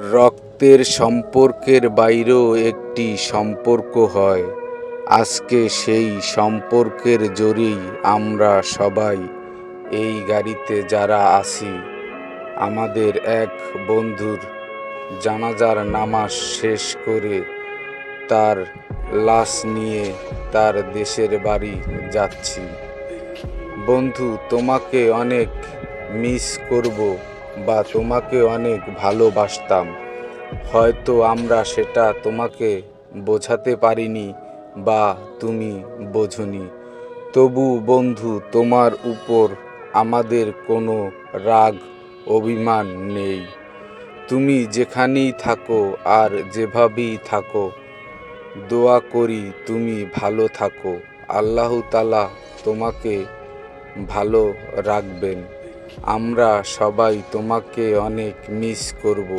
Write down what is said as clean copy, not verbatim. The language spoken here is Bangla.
রক্তের সম্পর্কের বাইরেও একটি সম্পর্ক হয়। আজকে সেই সম্পর্কের জোরেই আমরা সবাই এই গাড়িতে যারা আছি, আমাদের এক বন্ধুর জানাজার নামাজ শেষ করে তার লাশ নিয়ে তার দেশের বাড়ি যাচ্ছি। বন্ধু, তোমাকে অনেক মিস করব বা তোমাকে অনেক ভালোবাসতাম। হয়তো আমরা সেটা তোমাকে বোঝাতে পারিনি বা তুমি বোঝনি। তবু বন্ধু, তোমার উপর আমাদের কোনো রাগ অভিমান নেই। তুমি যেখানেই থাকো আর যেভাবেই থাকো, দোয়া করি তুমি ভালো থাকো। আল্লাহ তাআলা তোমাকে ভালো রাখবেন। আমরা সবাই তোমাকে অনেক মিস করব।